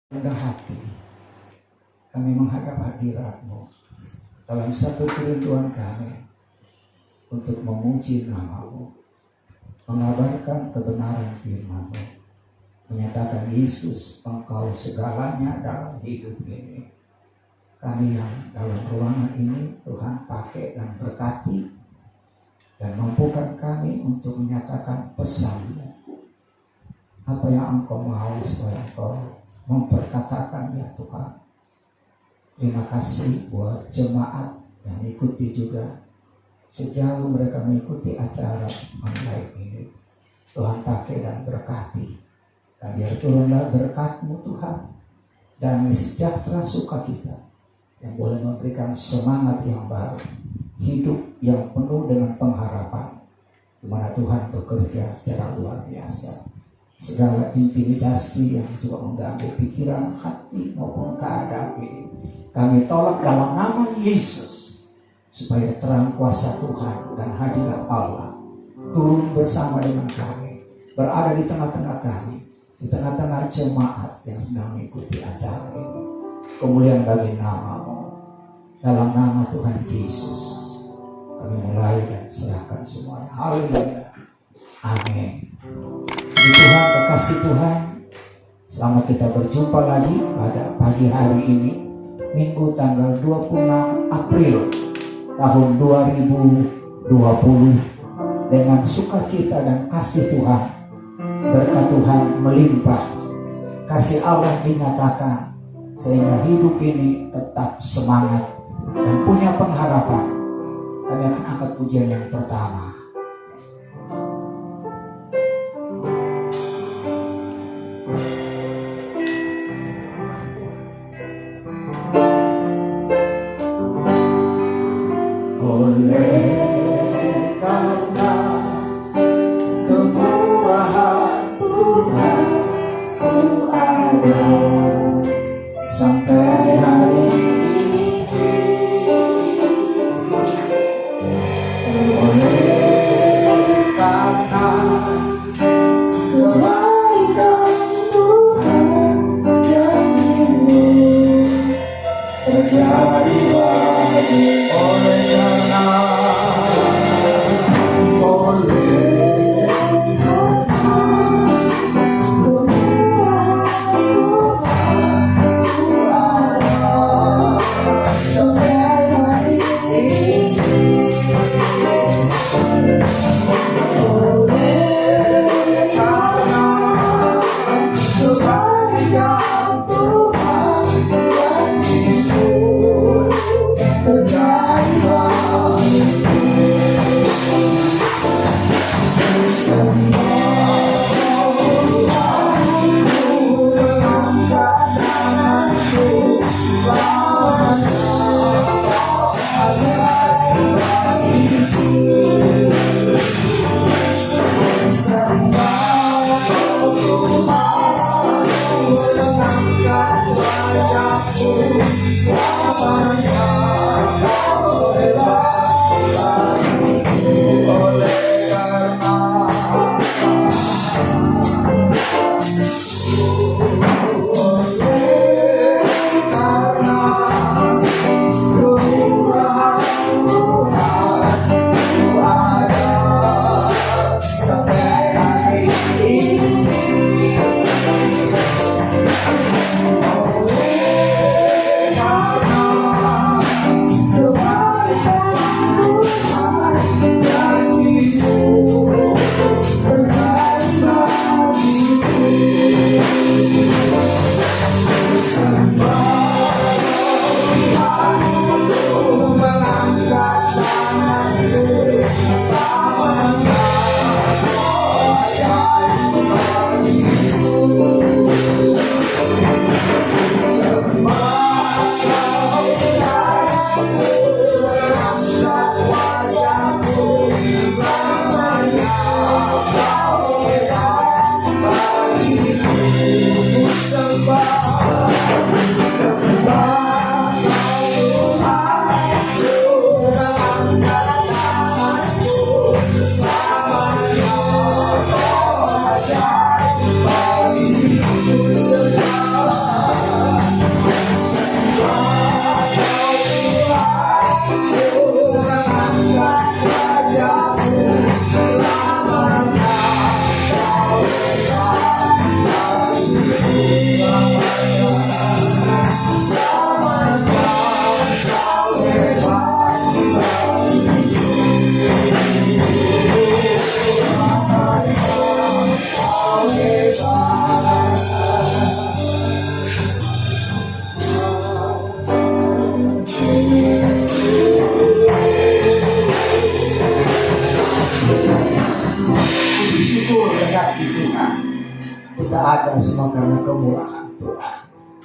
rendah hati kami menghadap hadirat-Mu dalam satu kerinduan kami untuk memuji nama-Mu, mengabarkan kebenaran firman-Mu, menyatakan Yesus Engkau segalanya dalam hidup ini. Kami yang dalam ruangan ini Tuhan pakai dan berkati dan mampukan kami untuk menyatakan pesan-Mu. Apa yang Engkau mau supaya Engkau memperkatakan ya Tuhan. Terima kasih buat jemaat yang mengikuti juga. Sejauh mereka mengikuti acara online ini, Tuhan pakai dan berkati. Dan biar turunlah berkat-Mu Tuhan, dan sejahtera sukacita yang boleh memberikan semangat yang baru, hidup yang penuh dengan pengharapan, di mana Tuhan bekerja secara luar biasa. Segala intimidasi yang coba mengganggu pikiran, hati maupun keadaan ini, kami tolak dalam nama Yesus, supaya terang kuasa Tuhan dan hadirat Allah turun bersama dengan kami, berada di tengah-tengah kami, di tengah-tengah jemaat yang sedang mengikuti acara ini. Kemuliaan bagi nama-Mu, dalam nama Tuhan Yesus kami mulai dan serahkan semuanya. Haleluya, amin. Tuhan, kekasih Tuhan, selamat kita berjumpa lagi pada pagi hari ini, Minggu tanggal 26 April tahun 2020, dengan sukacita dan kasih Tuhan, berkat Tuhan melimpah, kasih Allah dinyatakan, sehingga hidup ini tetap semangat dan punya pengharapan. Kami akan angkat pujian yang pertama.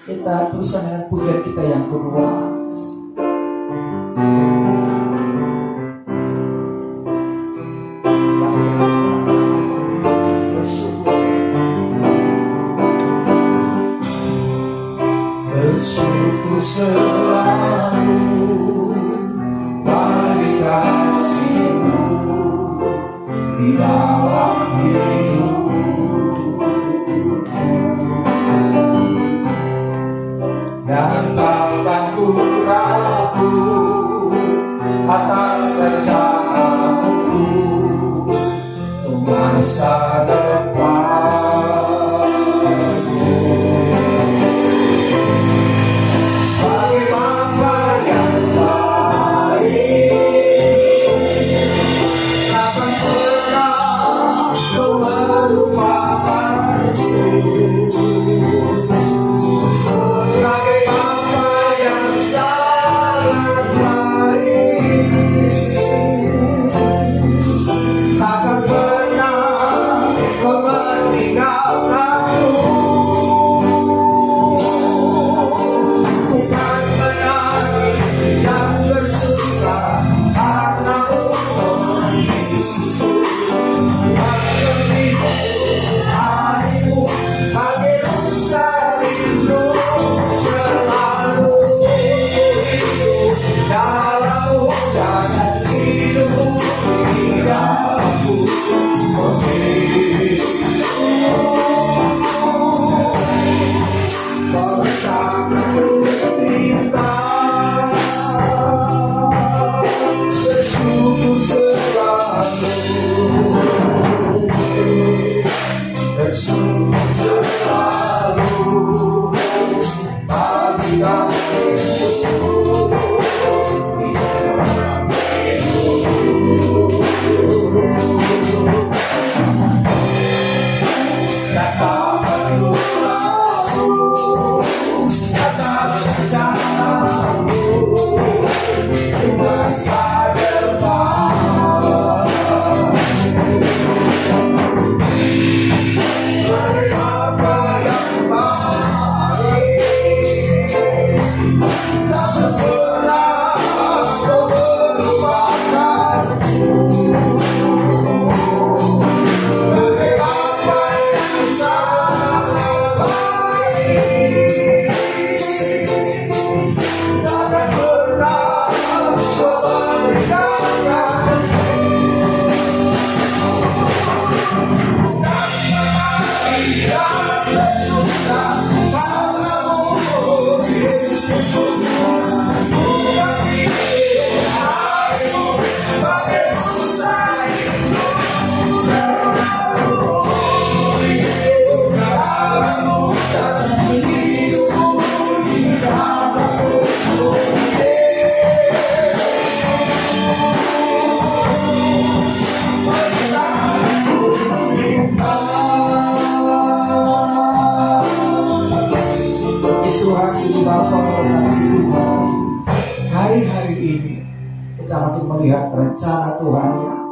Kita teruskan dengan pujian kita yang kedua. Bersyukur selalu bagi kasih-Mu di dalam hidup, dan takkan ku ragu atas rencana-Mu untuk masa depan. Hari-hari ini kita untuk melihat rencana Tuhan yang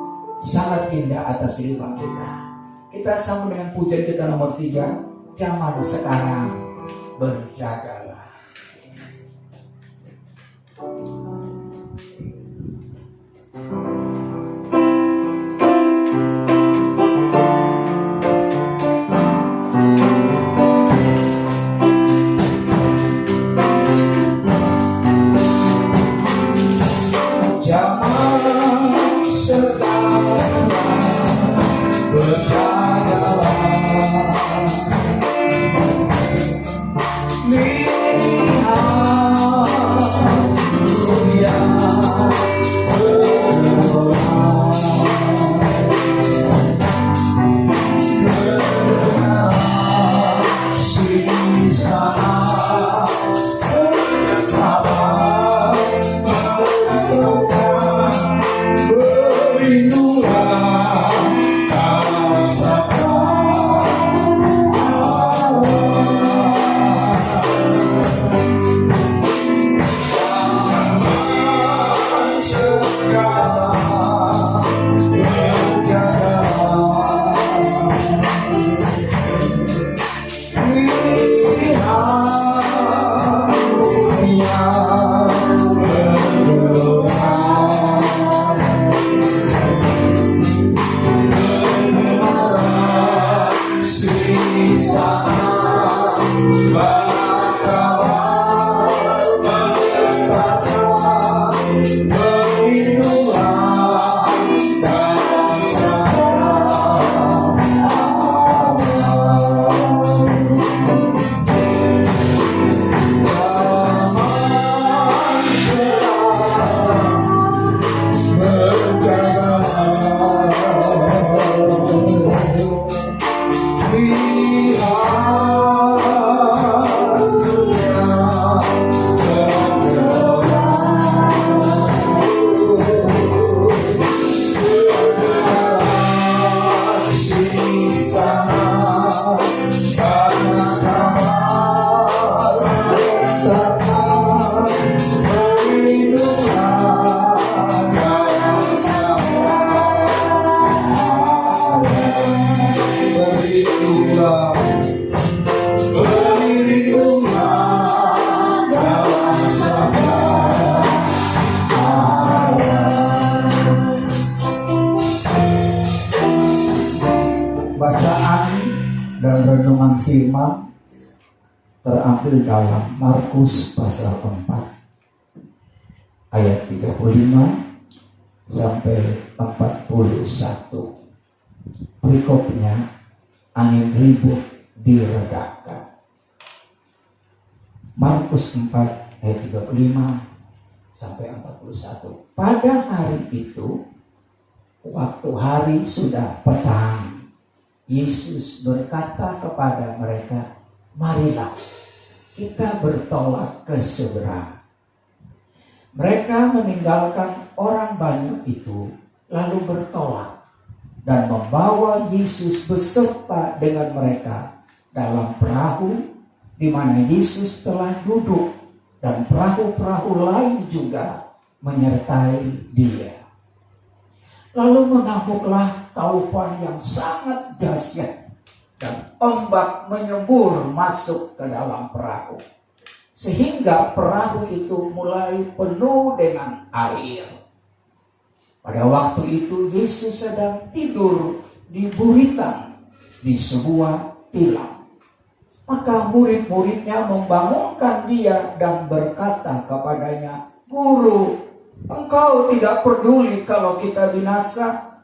sangat indah atas kehidupan kita. Kita sambung dengan pujian kita nomor 3, zaman sekarang berjagalah. terambil dalam Markus pasal 4 ayat 35 sampai 41. Perikopnya, angin ribut diredakan. Markus 4 ayat 35 sampai 41. Pada hari itu, waktu hari sudah petang, Yesus berkata kepada mereka, "Marilah kita bertolak ke seberang." Mereka meninggalkan orang banyak itu, lalu bertolak dan membawa Yesus beserta dengan mereka dalam perahu di mana Yesus telah duduk, dan perahu-perahu lain juga menyertai Dia. Lalu mengamuklah taufan yang sangat dahsyat, dan ombak menyembur masuk ke dalam perahu, sehingga perahu itu mulai penuh dengan air. Pada waktu itu Yesus sedang tidur di buritan di sebuah tilam. Maka murid-muridnya membangunkan Dia dan berkata kepadanya, "Guru, Engkau tidak peduli kalau kita binasa?"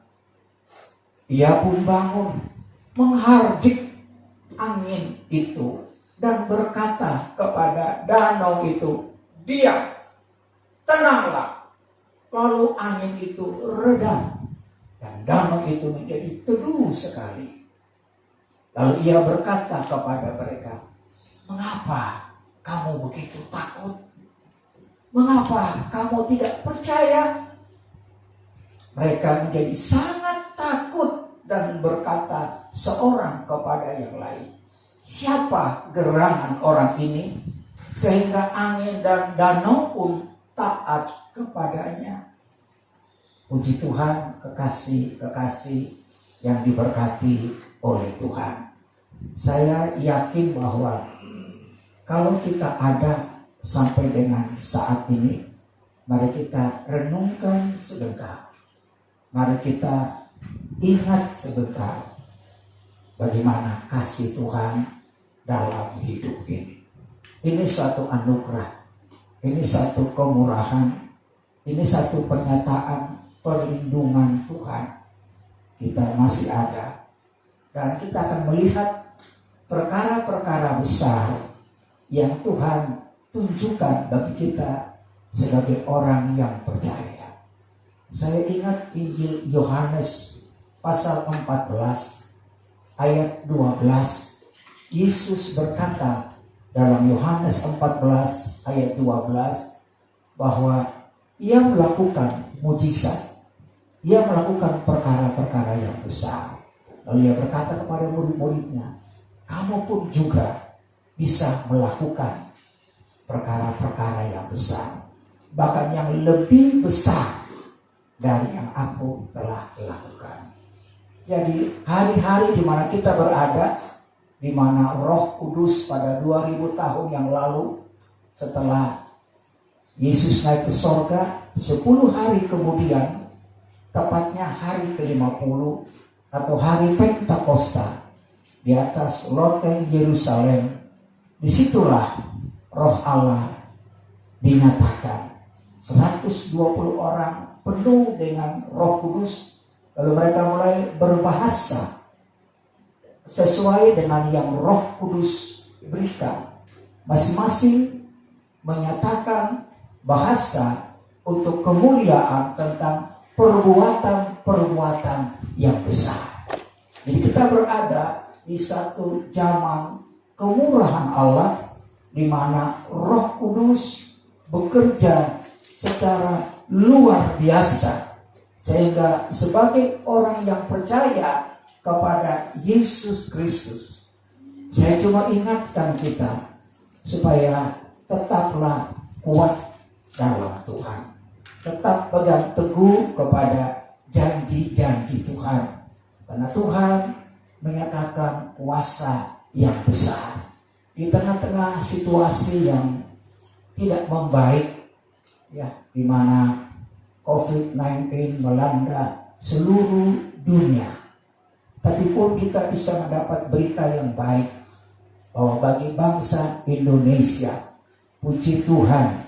Ia pun bangun, menghardik angin itu dan berkata kepada danau itu, "Diam, tenanglah." Lalu angin itu reda dan danau itu menjadi teduh sekali. Lalu Ia berkata kepada mereka, "Mengapa kamu begitu takut? Mengapa kamu tidak percaya?" Mereka menjadi sangat takut dan berkata seorang kepada yang lain, "Siapa gerangan orang ini sehingga angin dan danau pun taat kepadanya?" Puji Tuhan, kekasih-kekasih yang diberkati oleh Tuhan. Saya yakin bahwa kalau kita ada sampai dengan saat ini, mari kita renungkan sebentar. Mari kita ingat sebentar bagaimana kasih Tuhan dalam hidup ini. Ini suatu anugerah, ini satu kemurahan, ini satu pernyataan perlindungan Tuhan. Kita masih ada, dan kita akan melihat perkara-perkara besar yang Tuhan tunjukkan bagi kita sebagai orang yang percaya. Saya ingat Injil Yohanes pasal 14 ayat 12. Yesus berkata dalam Yohanes 14 ayat 12 bahwa Ia melakukan mujizat, Ia melakukan perkara-perkara yang besar. Lalu Ia berkata kepada murid-muridnya, "Kamu pun juga bisa melakukan perkara-perkara yang besar, bahkan yang lebih besar dari yang aku telah lakukan." Jadi hari-hari di mana kita berada, di mana Roh Kudus pada 2000 tahun yang lalu setelah Yesus naik ke sorga, 10 hari kemudian, tepatnya hari ke-50 atau hari Pentakosta, di atas loteng Yerusalem, disitulah Roh Allah dinyatakan. 120 orang penuh dengan Roh Kudus, lalu mereka mulai berbahasa sesuai dengan yang Roh Kudus berikan. Masing-masing menyatakan bahasa untuk kemuliaan tentang perbuatan-perbuatan yang besar. Jadi kita berada di satu zaman kemurahan Allah, di mana Roh Kudus bekerja secara luar biasa, sehingga sebagai orang yang percaya kepada Yesus Kristus, saya cuma ingatkan kita supaya tetaplah kuat dalam Tuhan. Tetap pegang teguh kepada janji-janji Tuhan. Karena Tuhan menyatakan kuasa yang besar. Di tengah-tengah situasi yang tidak membaik, ya, di mana COVID-19 melanda seluruh dunia. Tapi pun kita bisa mendapat berita yang baik. bahwa bagi bangsa Indonesia, puji Tuhan,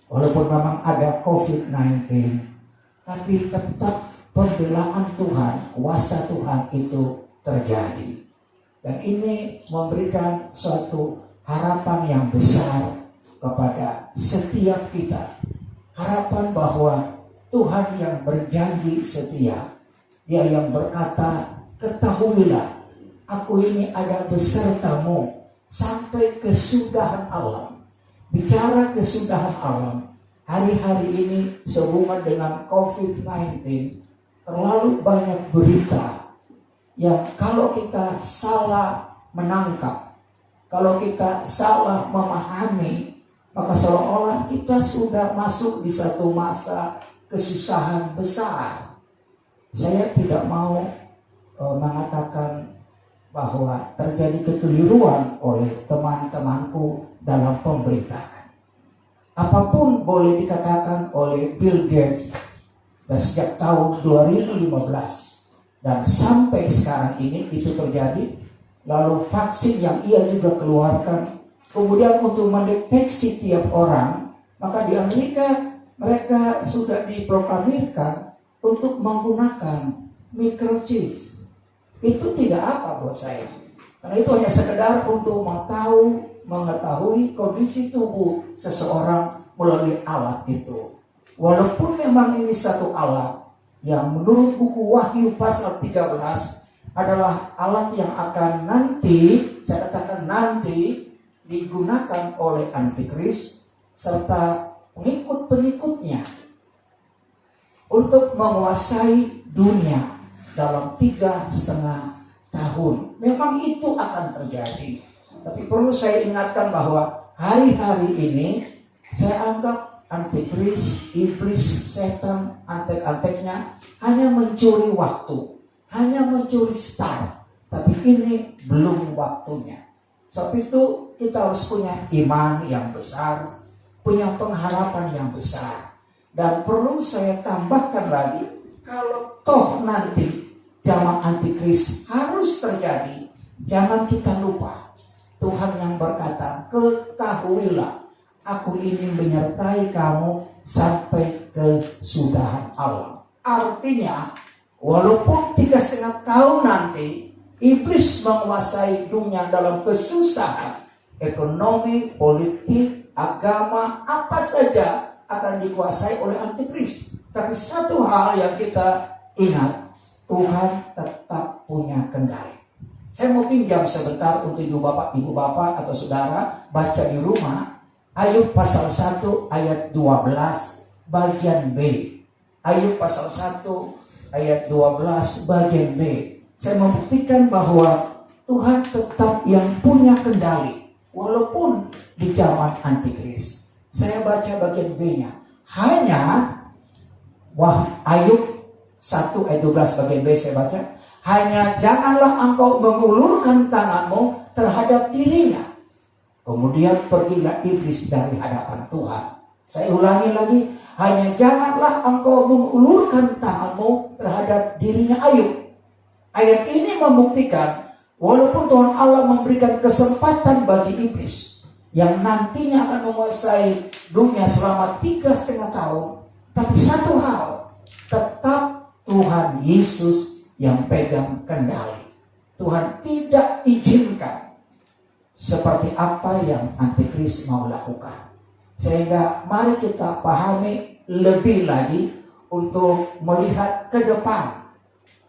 walaupun memang ada COVID-19, tapi tetap pembelaan Tuhan, kuasa Tuhan itu terjadi. Dan ini memberikan suatu harapan yang besar kepada setiap kita. Harapan bahwa Tuhan yang berjanji setia, Dia yang berkata, ketahuilah, aku ini ada besertamu sampai kesudahan alam. Bicara kesudahan alam, hari-hari ini sehubungan dengan COVID-19, terlalu banyak berita yang kalau kita salah menangkap, kalau kita salah memahami, maka seolah-olah kita sudah masuk di satu masa kesusahan besar. Saya tidak mau mengatakan bahwa terjadi kekeliruan oleh teman-temanku dalam pemberitaan. Apapun boleh dikatakan oleh Bill Gates dan sejak tahun 2015 dan sampai sekarang ini itu terjadi. Lalu vaksin yang ia juga keluarkan, kemudian untuk mendeteksi tiap orang, maka di Amerika mereka sudah diproklamirkan untuk menggunakan microchip. Itu tidak apa buat saya, karena itu hanya sekedar untuk mengetahui kondisi tubuh seseorang melalui alat itu. Walaupun memang ini satu alat yang menurut buku Wahyu pasal 13 adalah alat yang akan nanti, saya katakan nanti, digunakan oleh antikris serta pengikut-pengikutnya untuk menguasai dunia dalam 3,5 tahun. Memang itu akan terjadi. Tapi perlu saya ingatkan bahwa hari-hari ini saya anggap antikris, iblis, setan, antek-anteknya hanya mencuri waktu, hanya mencuri start. Tapi ini belum waktunya. Sebab itu kita harus punya iman yang besar, punya pengharapan yang besar. Dan perlu saya tambahkan lagi, kalau toh nanti zaman antikris harus terjadi, jangan kita lupa Tuhan yang berkata, ketahuilah, aku ini menyertai kamu sampai kesudahan alam. Artinya, walaupun 3,5 tahun nanti iblis menguasai dunia dalam kesusahan, ekonomi, politik, agama, apa saja akan dikuasai oleh antikris. Tapi satu hal yang kita ingat, Tuhan tetap punya kendali. Saya mau pinjam sebentar untuk ibu bapak atau saudara baca di rumah Ayub pasal 1 ayat 12 bagian B. Ayub pasal 1 ayat 12 bagian B. Saya membuktikan bahwa Tuhan tetap yang punya kendali walaupun di zaman antikris. Saya baca bagian B-nya. Hanya Ayub 1 ayat 12 bagian B saya baca. Hanya janganlah engkau mengulurkan tanganmu terhadap dirinya. Kemudian pergilah iblis dari hadapan Tuhan. Saya ulangi lagi. Hanya janganlah engkau mengulurkan tanganmu terhadap dirinya Ayub. Ayat ini membuktikan walaupun Tuhan Allah memberikan kesempatan bagi iblis yang nantinya akan menguasai dunia selama 3,5 tahun. Tapi satu hal, tetap Tuhan Yesus yang pegang kendali. Tuhan tidak izinkan seperti apa yang antikris mau lakukan. Sehingga mari kita pahami lebih lagi untuk melihat ke depan.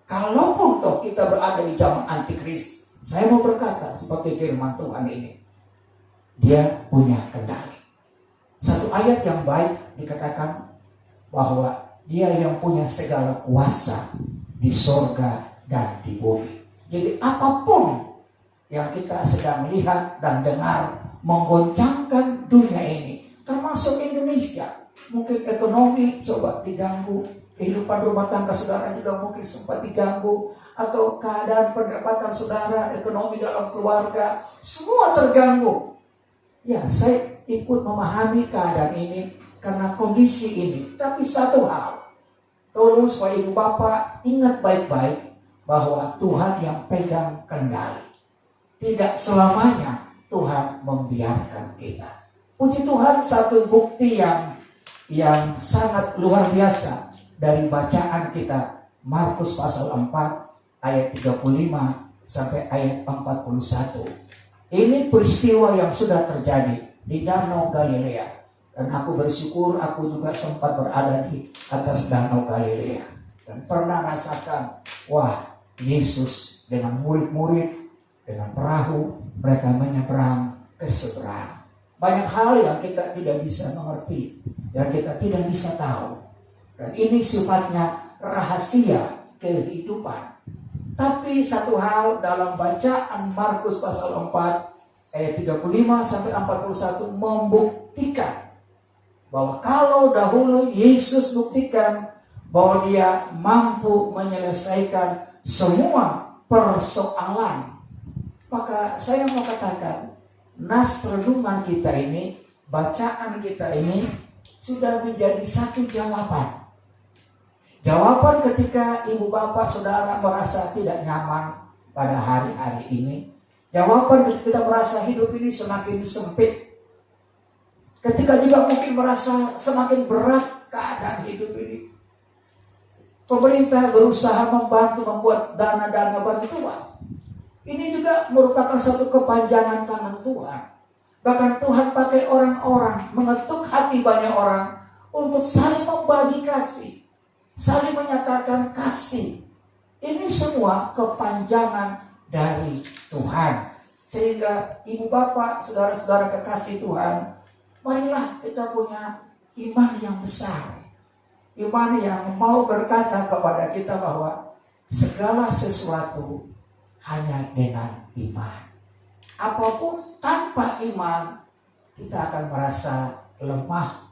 Kalaupun toh kita berada di zaman antikris, saya mau berkata seperti firman Tuhan ini, Dia punya kendali. Satu ayat yang baik dikatakan bahwa Dia yang punya segala kuasa di sorga dan di bumi. Jadi apapun yang kita sedang lihat dan dengar menggoncangkan dunia ini, termasuk Indonesia. Mungkin ekonomi coba diganggu, kehidupan rumah tangga saudara juga mungkin sempat diganggu, atau keadaan pendapatan saudara, ekonomi dalam keluarga, semua terganggu. Ya, saya ikut memahami keadaan ini karena kondisi ini. Tapi satu hal, tolong supaya ibu bapak ingat baik-baik bahwa Tuhan yang pegang kendali. tidak selamanya Tuhan membiarkan kita. Puji Tuhan, satu bukti yang sangat luar biasa dari bacaan kita, Markus pasal 4 ayat 35 sampai ayat 41. Ini peristiwa yang sudah terjadi di Danau Galilea. Dan aku bersyukur aku juga sempat berada di atas Danau Galilea. Dan pernah rasakan, wah, Yesus dengan murid-murid, dengan perahu, mereka menyeberang ke seberang. Banyak hal yang kita tidak bisa mengerti, yang kita tidak bisa tahu. Dan ini sifatnya rahasia kehidupan. Tapi satu hal dalam bacaan Markus pasal 4 ayat 35 sampai 41 membuktikan bahwa kalau dahulu Yesus buktikan bahwa dia mampu menyelesaikan semua persoalan, maka saya mau katakan nas renungan kita ini, bacaan kita ini sudah menjadi satu jawaban. Jawaban ketika ibu bapak saudara merasa tidak nyaman pada hari-hari ini. Jawaban ketika kita merasa hidup ini semakin sempit. Ketika juga mungkin merasa semakin berat keadaan hidup ini. Pemerintah berusaha membantu membuat dana-dana bantuan. Ini juga merupakan satu kepanjangan tangan Tuhan. Bahkan Tuhan pakai orang-orang, mengetuk hati banyak orang untuk saling membagi kasih, saling menyatakan kasih. Ini semua kepanjangan dari Tuhan. Sehingga ibu bapak, saudara-saudara kekasih Tuhan, marilah kita punya iman yang besar. Iman yang mau berkata kepada kita bahwa segala sesuatu hanya dengan iman. Apapun tanpa iman, kita akan merasa lemah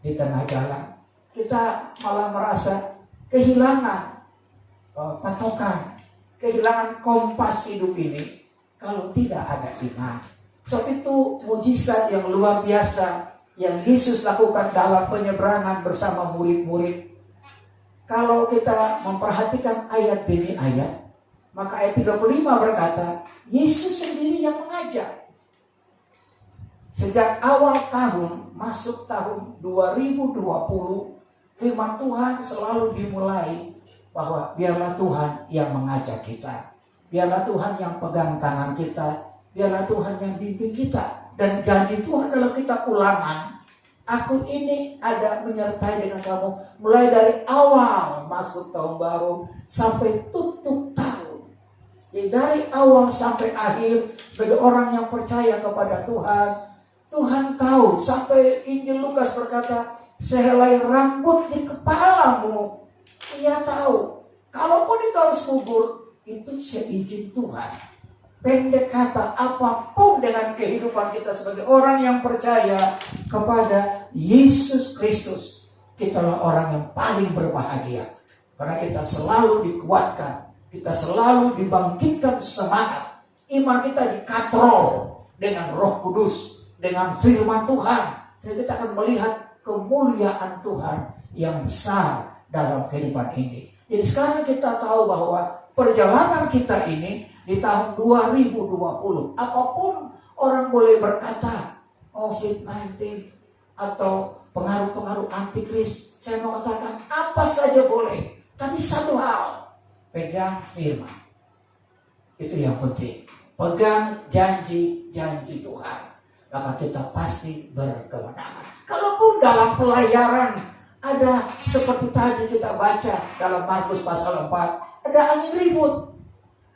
di tengah jalan. Kita malah merasa kehilangan patokan, kehilangan kompas hidup ini kalau tidak ada iman. Sebab itu mujizat yang luar biasa yang Yesus lakukan dalam penyeberangan bersama murid-murid. Kalau kita memperhatikan ayat demi ayat, maka ayat 35 berkata, Yesus sendiri yang mengajak. Sejak awal tahun, masuk tahun 2020, firman Tuhan selalu dimulai bahwa biarlah Tuhan yang mengajak kita. Biarlah Tuhan yang pegang tangan kita. Biarlah Tuhan yang bimbing kita. Dan janji Tuhan dalam kitab Ulangan, aku ini ada menyertai dengan kamu mulai dari awal masuk tahun baru sampai tutup tahun. Jadi dari awal sampai akhir, sebagai orang yang percaya kepada Tuhan, Tuhan tahu. Sampai Injil Lukas berkata, sehelai rambut di kepalamu, Ia tahu. Kalaupun itu harus gugur, itu seizin Tuhan. Pendek kata, apapun dengan kehidupan kita sebagai orang yang percaya kepada Yesus Kristus, kitalah orang yang paling berbahagia. Karena kita selalu dikuatkan, kita selalu dibangkitkan semangat. Iman kita dikatrol dengan Roh Kudus, dengan firman Tuhan. Jadi kita akan melihat kemuliaan Tuhan yang besar dalam kehidupan ini. Jadi sekarang kita tahu bahwa perjalanan kita ini di tahun 2020, apapun orang boleh berkata, COVID-19 atau pengaruh-pengaruh antikris, saya mau katakan apa saja boleh. Tapi satu hal, pegang firman. Itu yang penting. Pegang janji-janji Tuhan. Maka kita pasti berkemenangan. Kalaupun dalam pelayaran ada seperti tadi kita baca dalam Markus pasal 4, ada angin ribut,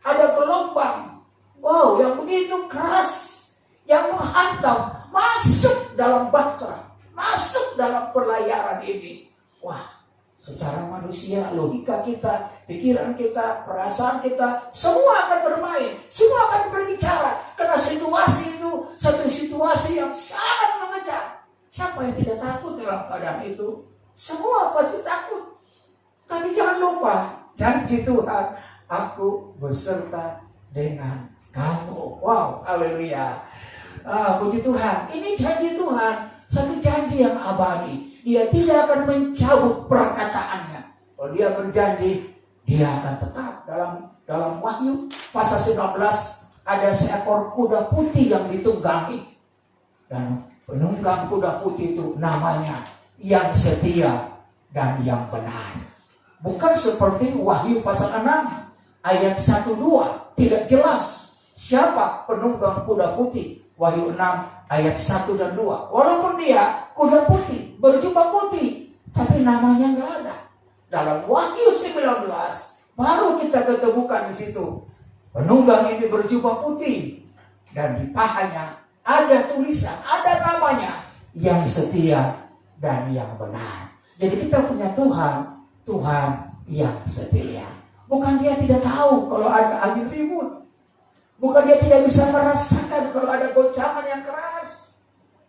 ada gelombang, wow, yang begitu keras, yang menghantam, masuk dalam bahtera, masuk dalam pelayaran ini. Wah, secara manusia, logika kita, pikiran kita, perasaan kita, semua akan bermain, semua akan berbicara. Karena situasi itu satu situasi yang sangat mengejam. Siapa yang tidak takut dalam keadaan itu? Semua pasti takut. Tapi jangan lupa, janji Tuhan, aku beserta dengan kamu. Wow, haleluya. Puji Tuhan. Ini janji Tuhan, satu janji yang abadi. Dia tidak akan mencabut perkataannya. Kalau dia berjanji, dia akan tetap. Dalam Wahyu pasal 19 ada seekor kuda putih yang ditunggangi. Dan penunggang kuda putih itu namanya yang setia dan yang benar. Bukan seperti Wahyu pasal 6 ayat 1-2. Tidak jelas siapa penunggang kuda putih. Wahyu 6 ayat 1 dan 2. Walaupun dia kuda putih, berjubah putih, tapi namanya nggak ada. Dalam Wahyu 19 baru kita ketemukan di situ. Penunggang ini berjubah putih dan di pahanya ada tulisan, ada namanya yang setia dan yang benar. Jadi kita punya Tuhan, Tuhan yang setia. Bukan dia tidak tahu kalau ada angin ribut. Bukan dia tidak bisa merasakan kalau ada goncangan yang keras.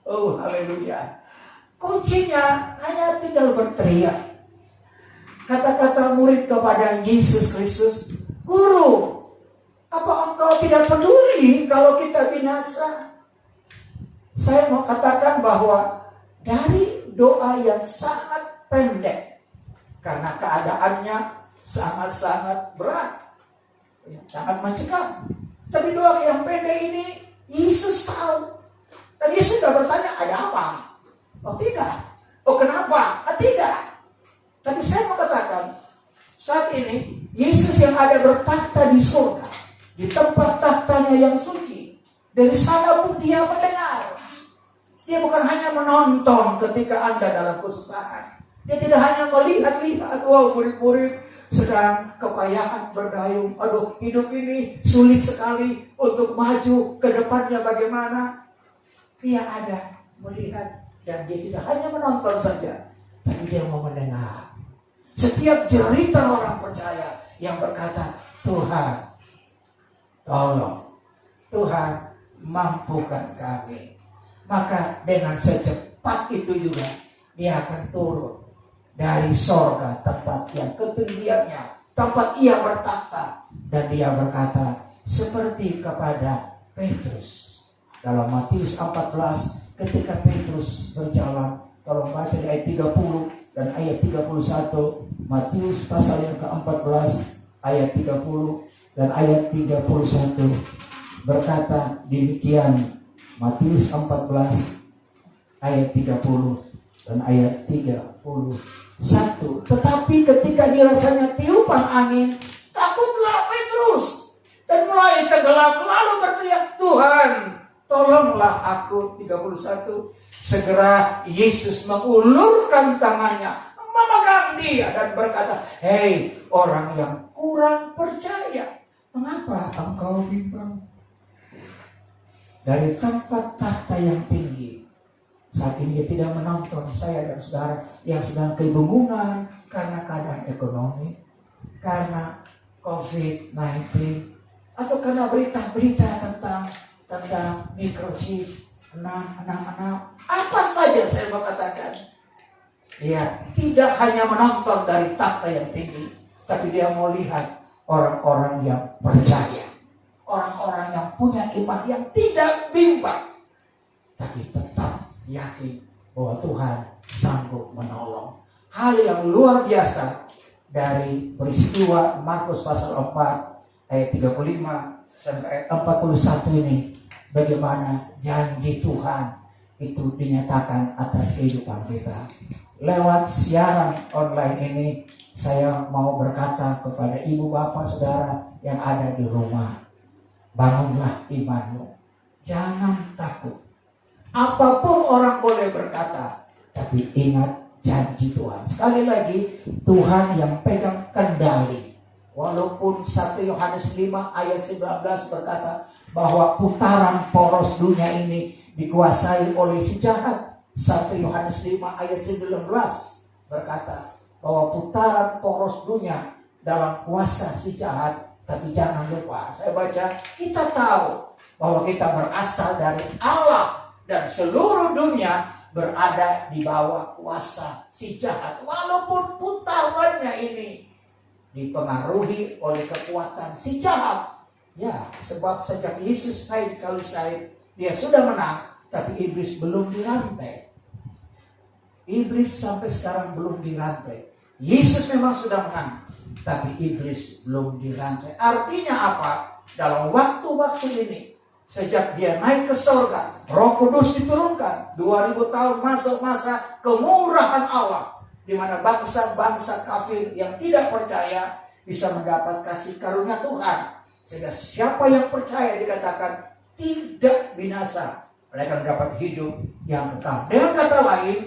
Oh, haleluya. Kuncinya hanya tinggal berteriak. Kata-kata murid kepada Yesus Kristus, Guru, apa engkau tidak peduli kalau kita binasa? Saya mau katakan bahwa dari doa yang sangat pendek, karena keadaannya sangat-sangat berat, sangat mencekam. Tapi doa yang pendek ini, Yesus tahu. Dan Yesus sudah bertanya, ada apa? Oh tidak. Oh kenapa? Ah, tidak. Tapi saya mau katakan, saat ini Yesus yang ada bertakhta di surga, di tempat tahtanya yang suci, dari sana pun dia mendengar. Dia bukan hanya menonton ketika Anda dalam kesusahan. Dia tidak hanya melihat-lihat, wow murid-murid sedang kepayahan berdayung. Aduh, hidup ini sulit sekali untuk maju ke depannya bagaimana. Dia ada melihat dan dia tidak hanya menonton saja, tapi dia mau mendengar. Setiap cerita orang percaya yang berkata, Tuhan, tolong, Tuhan, mampukan kami. Maka dengan secepat itu juga dia akan turun dari sorga, tempat yang ketinggiannya, tempat ia bertakhta. Dan dia berkata seperti kepada Petrus dalam Matius 14, ketika Petrus berjalan. Kalau baca di ayat 30 dan ayat 31, Matius pasal yang ke-14 ayat 30 dan ayat 31 berkata demikian. Matius 14 ayat 30 dan ayat 31. Tetapi ketika dirasanya tiupan angin, takutlah Petrus dan mulai tenggelam, lalu berteriak, Tuhan, tolonglah aku. 31. Segera Yesus mengulurkan tangannya, memegang dia dan berkata, hei orang yang kurang percaya, mengapa engkau bimbang? Dari tempat takhta yang tinggi, saat ini dia tidak menonton saya dan saudara yang sedang kebingungan karena keadaan ekonomi, karena COVID-19, atau karena berita-berita tentang microchip, 6, apa saja saya mau katakan. Dia tidak hanya menonton dari takhta yang tinggi, tapi dia mau lihat orang-orang yang percaya, orang-orang yang punya iman yang tidak bimbang, tapi tetap yakin bahwa Tuhan sanggup menolong. Hal yang luar biasa dari peristiwa Markus pasal 4 ayat 35 sampai 41 ini, bagaimana janji Tuhan itu dinyatakan atas kehidupan kita. Lewat siaran online ini, saya mau berkata kepada ibu bapak saudara yang ada di rumah, bangunlah imanmu, jangan takut. Apapun orang boleh berkata, tapi ingat janji Tuhan. Sekali lagi, Tuhan yang pegang kendali. Walaupun 1 Yohanes 5 ayat 19 berkata bahwa putaran poros dunia ini dikuasai oleh si jahat. 1 Yohanes 5 ayat 19 berkata bahwa putaran poros dunia dalam kuasa si jahat. Tapi jangan lupa, saya baca, kita tahu bahwa kita berasal dari Allah dan seluruh dunia berada di bawah kuasa si jahat. Walaupun putarannya ini dipengaruhi oleh kekuatan si jahat. Ya, sebab sejak Yesus naik di kayu salib, dia sudah menang, tapi iblis belum dirantai. Iblis sampai sekarang belum dirantai. Yesus memang sudah menang, tapi iblis belum dirantai. Artinya apa? dalam waktu-waktu ini, sejak dia naik ke surga, Roh Kudus diturunkan. 2000 tahun masuk masa kemurahan Allah, di mana bangsa-bangsa kafir yang tidak percaya bisa mendapat kasih karunia Tuhan. Sehingga siapa yang percaya dikatakan tidak binasa, mereka mendapat hidup yang kekal. Dengan kata lain,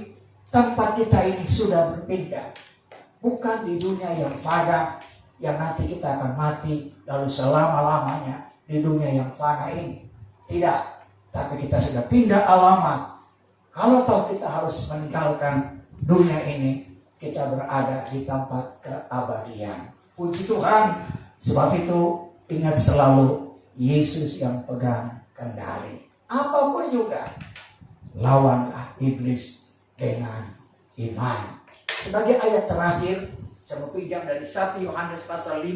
tempat kita ini sudah berpindah. Bukan di dunia yang fana, yang nanti kita akan mati lalu selama-lamanya di dunia yang fana ini. Tidak, tapi kita sudah pindah alamat. Kalau tahu kita harus meninggalkan dunia ini, kita berada di tempat keabadian. Puji Tuhan. Sebab itu ingat selalu Yesus yang pegang kendali. Apapun juga, lawanlah iblis dengan iman. Sebagai ayat terakhir, saya mau pinjam dari 1 Yohanes pasal 5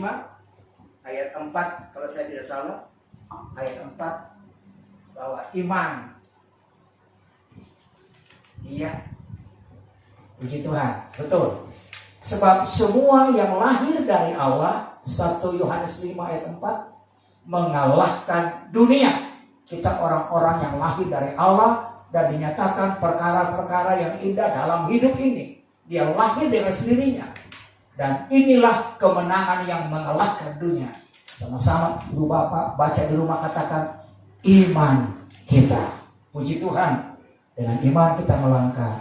ayat 4, kalau saya tidak salah, ayat 4, bahwa iman, iya, puji Tuhan, betul. Sebab semua yang lahir dari Allah, 1 Yohanes 5 ayat 4, mengalahkan dunia. Kita orang-orang yang lahir dari Allah dan dinyatakan perkara-perkara yang indah dalam hidup ini. Dia lahir dengan sendirinya. Dan inilah kemenangan yang mengalahkan dunia. Sama-sama Ibu Bapak baca di rumah, katakan iman kita. Puji Tuhan. Dengan iman kita melangkah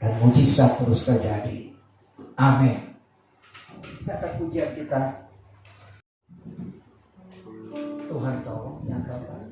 dan mujizat terus terjadi. Amin. Kata pujian kita, Tuhan tolong yang kabar.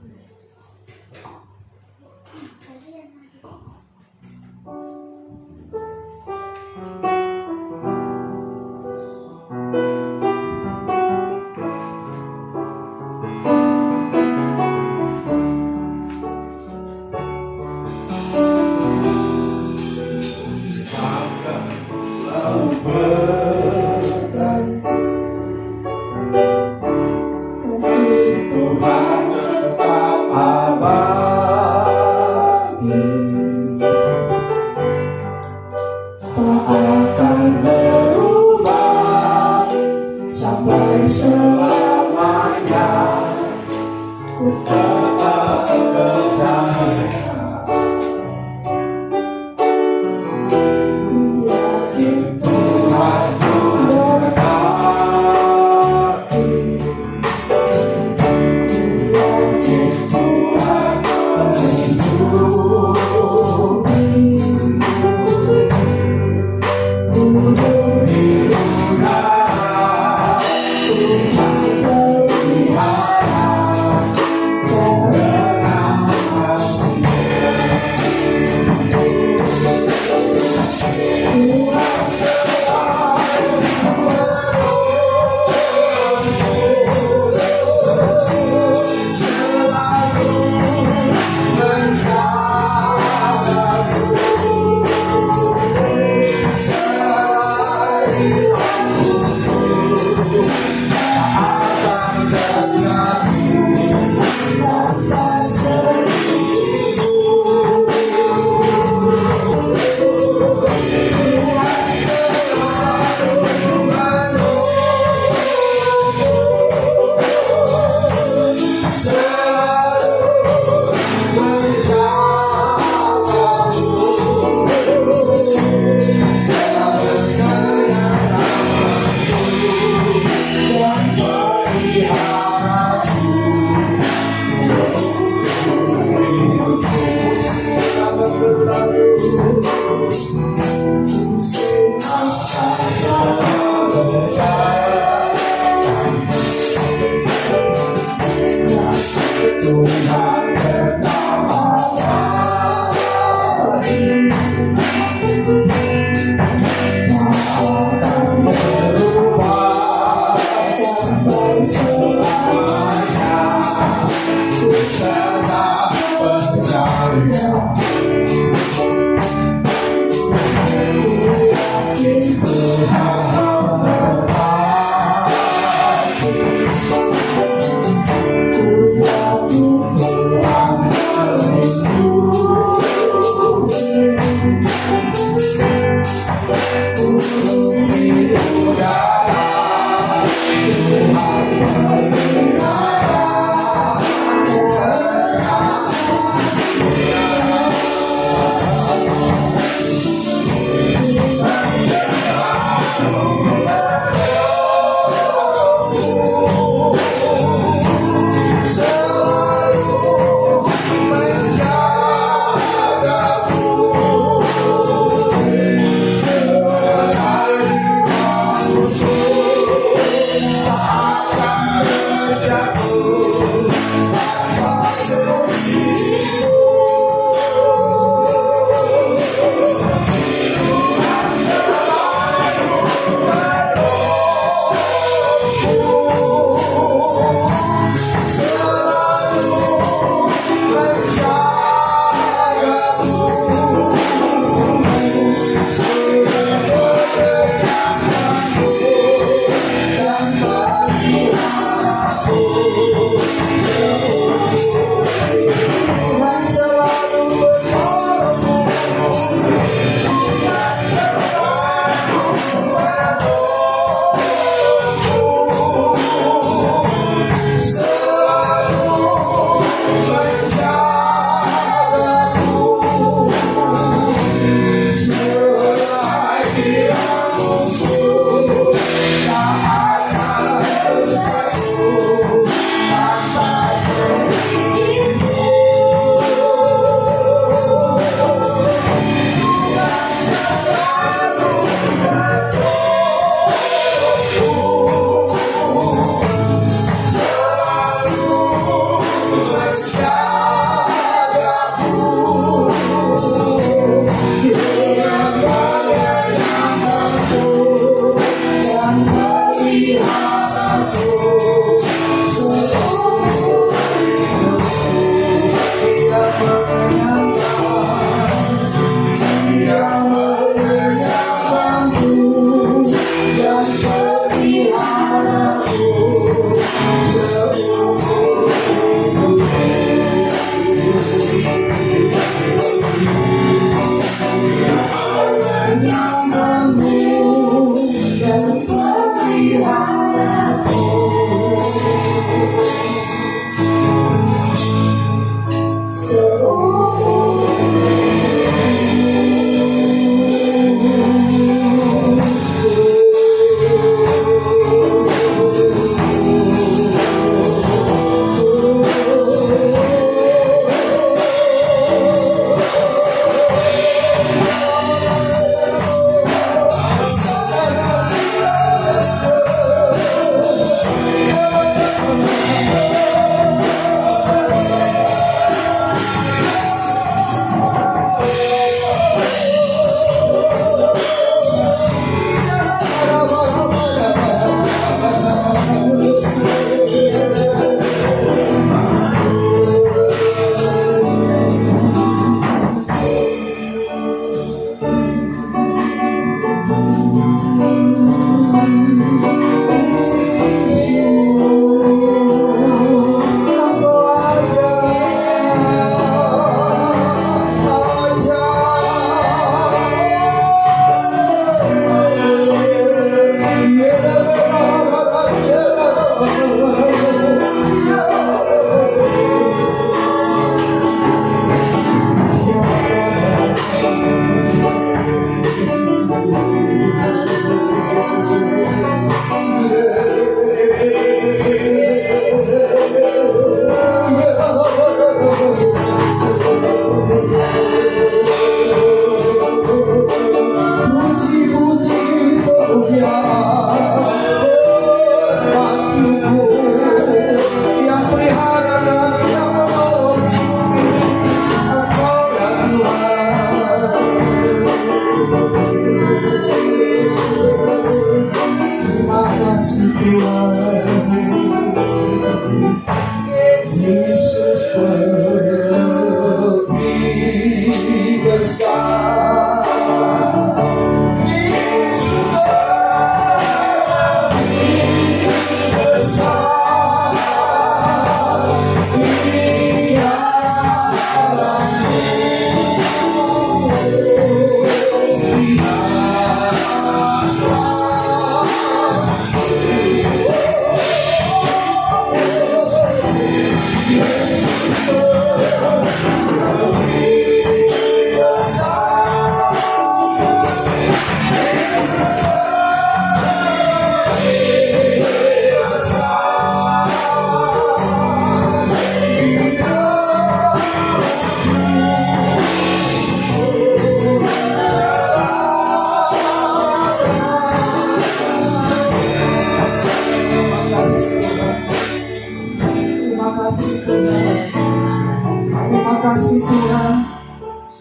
kasih Tuhan,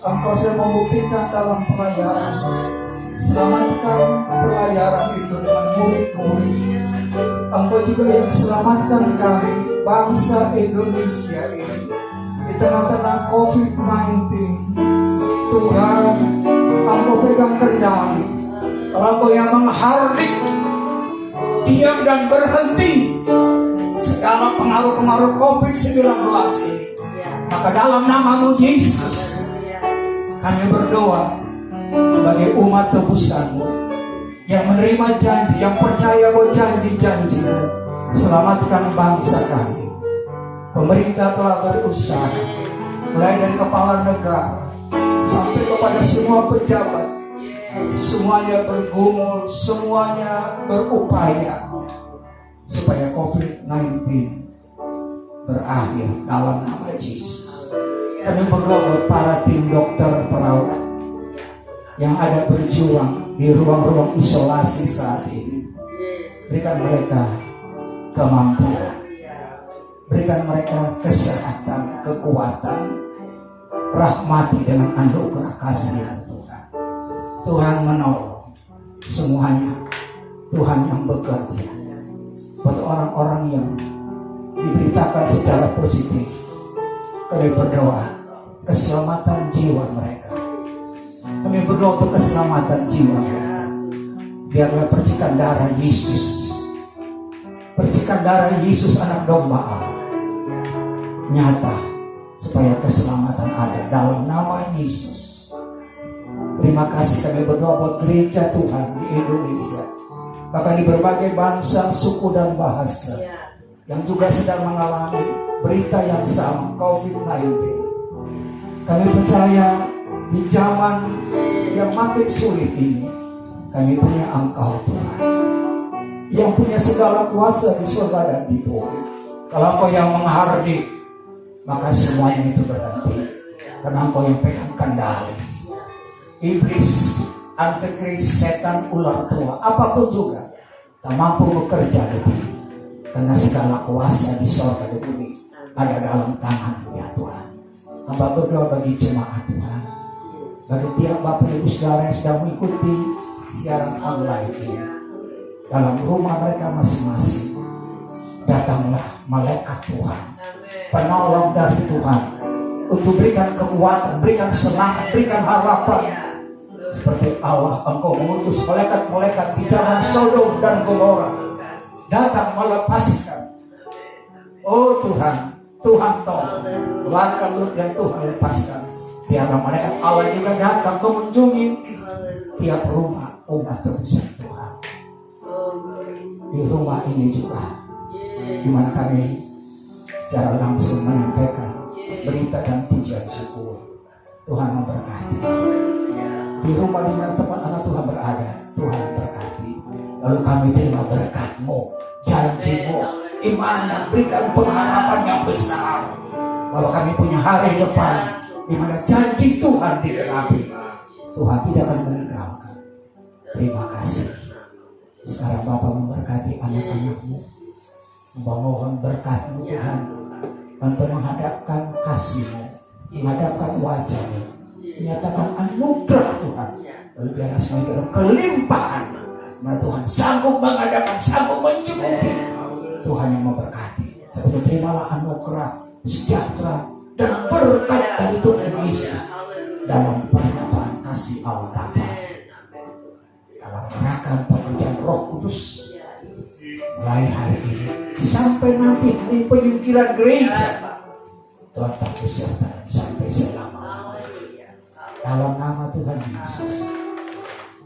Engkau sudah membuktikan dalam pelayaran. Selamatkan pelayaran itu dengan murid-murid. Engkau juga yang selamatkan kami, bangsa Indonesia ini, di tengah-tengah COVID-19. Tuhan, Engkau pegang kendali. Kalau Engkau yang menghardik, diam dan berhenti segala pengaruh-pengaruh COVID-19 ini, maka dalam nama-Mu Yesus kami berdoa sebagai umat tebusan-Mu yang menerima janji, yang percaya bahwa janji-janji-Mu. Selamatkan bangsa kami. Pemerintah telah berusaha, mulai dari kepala negara sampai kepada semua pejabat, semuanya bergumul, semuanya berupaya supaya COVID-19 berakhir dalam nama Yesus. Kami berdoa buat para tim dokter perawat yang ada berjuang di ruang-ruang isolasi saat ini. Berikan mereka kemampuan, berikan mereka kesehatan, kekuatan, rahmati dengan anugerah kasih Tuhan. Tuhan menolong semuanya. Tuhan yang bekerja buat orang-orang yang diberitakan secara positif. Kami berdoa keselamatan jiwa mereka. Kami berdoa untuk keselamatan jiwa mereka. Biarlah percikan darah Yesus, percikan darah Yesus anak domba Allah, nyata supaya keselamatan ada dalam nama Yesus. Terima kasih, kami berdoa buat gereja Tuhan di Indonesia, bahkan di berbagai bangsa, suku dan bahasa yang juga sedang mengalami berita yang sama, COVID-19. Kami percaya di zaman yang makin sulit ini, kami punya Engkau Tuhan, yang punya segala kuasa di surga dan di bumi. Kalau Engkau yang menghardik, maka semuanya itu berhenti, karena Engkau yang pegang kendali. Iblis, antikris, setan, ular tua, apapun juga tak mampu bekerja lebih, karena segala kuasa di surga dan bumi ada dalam tangan-Mu ya Tuhan. Hamba berdoa bagi jemaat Tuhan, bagi tiap Bapak Ibu Saudara yang sedang mengikuti siaran online ini, dalam rumah mereka masing-masing, datanglah malaikat Tuhan, penolong dari Tuhan, untuk berikan kekuatan, berikan semangat, berikan harapan. Seperti Allah, Engkau mengutus malaikat-malaikat di zaman Sodom dan Gomora datang melepaskan. Oh Tuhan, Tuhan tolong keluarga Lut yang Tuhan lepaskan. Biarlah malaikat Allah juga datang mengunjungi tiap rumah umat tebusan Tuhan. Di rumah ini juga, di mana kami secara langsung menyampaikan berita dan pujian syukur. Tuhan memberkati. Di rumah di mana tempat anak Tuhan berada, Tuhan berkati. Lalu kami terima berkat-Mu, janji-Mu, imannya, berikan pengharapan yang besar bahwa kami punya hari depan di mana janji Tuhan digenapi. Tuhan tidak akan meninggalkan. Terima kasih. Sekarang Bapa memberkati anak-anak-Mu, memohon berkat-Mu Tuhan, untuk menghadapkan kasih-Mu, menghadapkan wajah-Mu, menyatakan anugerah Tuhan. Lalu biarlah semua dalam kelimpahan, mana Tuhan sanggup mengadakan, sanggup mencukupi. Tuhan yang memberkati. Seperti terimalah anugerah, sejahtera dan berkat dari Tuhan Yesus dalam pernyataan dalam rangka pekerjaan Roh Kudus mulai hari ini sampai nanti hari penyingkiran gereja. Tuhan tak beserta sampai selama-lamanya. Dalam nama Tuhan Yesus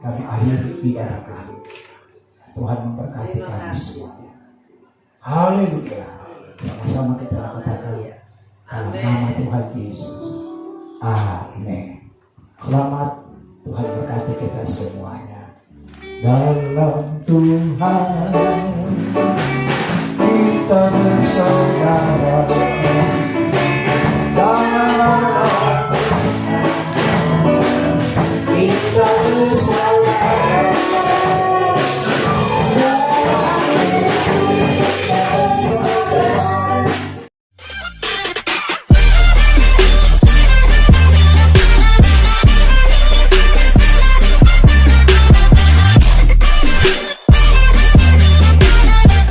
kami akhiri ibadah kami. Tuhan memberkati kami semuanya. Haleluya. Sama-sama kita katakan dalam nama Tuhan Yesus. Amin. Selamat, Tuhan berkati kita semuanya. Dalam Tuhan kita bersaudara.